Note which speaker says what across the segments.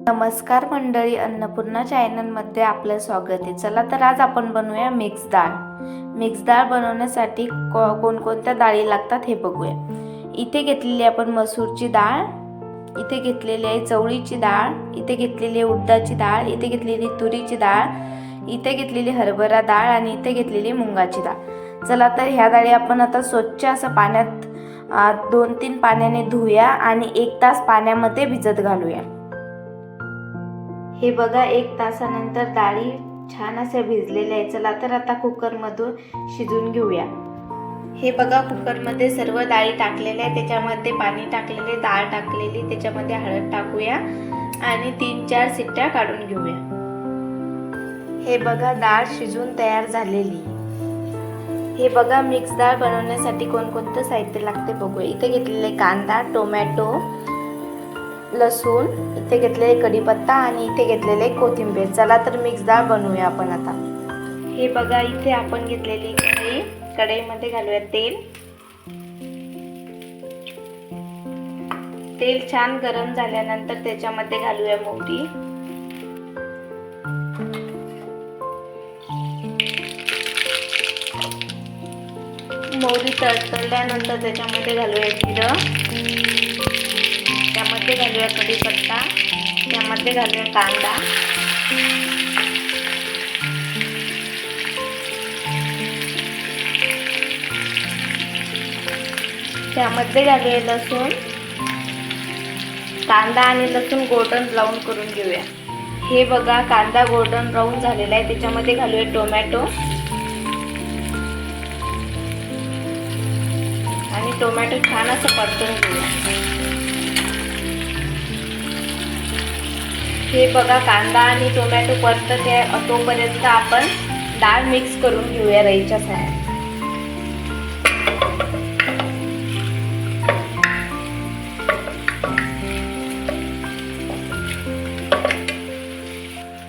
Speaker 1: नमस्कार मंडळी, अन्नपूर्णा चॅनलमध्ये आपलं स्वागत आहे. चला तर आज आपण बनवूया मिक्स डाळ. मिक्स डाळ बनवण्यासाठी कोणकोणत्या डाळी लागतात हे बघूया. इथे घेतलेली आपण मसूरची डाळ, इथे घेतलेली आहे चवळीची डाळ, इथे घेतलेली उडदाची डाळ, इथे घेतलेली तुरीची डाळ, इथे घेतलेली हरभरा डाळ आणि इथे घेतलेली मुंगाची डाळ. चला तर ह्या डाळी आपण आता स्वच्छ असं पाण्यात 2-3 पाण्याने धुया आणि 1 तास पाण्यामध्ये भिजत घालूया. हे बघा 1 तासानंतर डाळी छान अशा भिजलेल्या आहेत. चला तर आता कुकरमधून शिजून घेऊया. हे बघा कुकरमध्ये सर्व डाळी टाकलेल्या आहेत, त्याच्यामध्ये पाणी टाकलेले, डाळ टाकलेली, त्याच्यामध्ये हळद टाकूया आणि 3-4 शिट्ट्या काढून घेऊया. हे बघा डाळ शिजून तयार झालेली. हे बघा मिक्स डाळ बनवण्यासाठी कोणकोणतं साहित्य लागते बघूया. इथे घेतलेले कांदा, टोमॅटो, लसूण, इथे घेतलेले कढीपत्ता आणि इथे घेतलेले कोथिंबीर. चला तर मिक्स डाळ बनवूया आपण आता. हे बघा इथे आपण घेतलेली कढई, कढईमध्ये घालूया तेल. तेल छान गरम झाल्यानंतर त्याच्यामध्ये घालूया मोहरी. मोहरी तडतडल्यानंतर त्याच्यामध्ये घालूया जिरं, त्यामध्ये घालूया कढीपत्ता, त्यामध्ये घालूया कांदा, त्यामध्ये घालूया लसूण. कांदा आणि लसूण गोल्डन ब्राऊन करून घेऊया. हे बघा कांदा गोल्डन ब्राऊन झालेला आहे, त्याच्यामध्ये घालूया टोमॅटो आणि टोमॅटो छान असं परतून घेऊया. हे बघा कांदा आणि टोमॅटो परतत आहे तोपर्यंत आपण डाळ मिक्स करून घेऊया राईच्या साह्याने.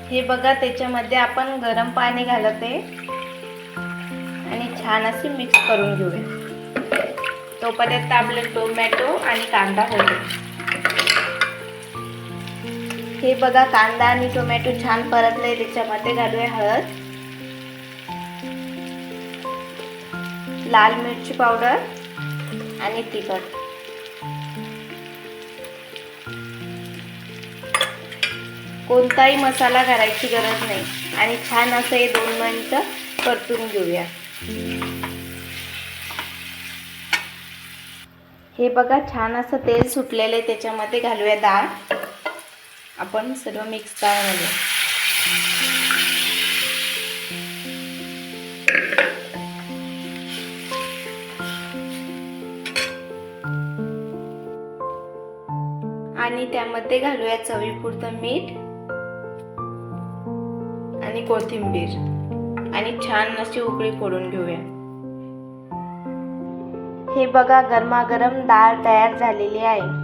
Speaker 1: हे बघा त्याच्यामध्ये आपण गरम पाणी घालत आहे आणि छान असे मिक्स करून घेऊया. तोपर्यंत आपले टोमॅटो आणि कांदा होईल. हे बघा कांदा आणि टोमॅटो छान परतले, त्याच्यामध्ये घालूया हळद, लाल मिरची पावडर आणि तिखट. कोणताही मसाला घालायची गरज नाही आणि छान असं हे 2 मिनिटं परतून घेऊया. हे बघा छान असं तेल सुटलेलं आहे, त्याच्यामध्ये घालूया डाळ. आपण सर्व मिक्स डाळ घालूया. आणि त्यामध्ये घालूया चवीपुरतं मीठ आणि कोथिंबीर आणि छान अशी उकळी फोडून घेऊया. हे बघा गरमागरम डाळ तयार झालेली आहे.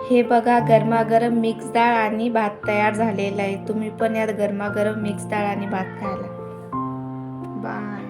Speaker 1: हे बघा गरमागरम मिक्स डाळ आणि भात तयार झालेला आहे. तुम्ही पण यात गरमागरम मिक्स डाळ आणि भात खायला. बाय.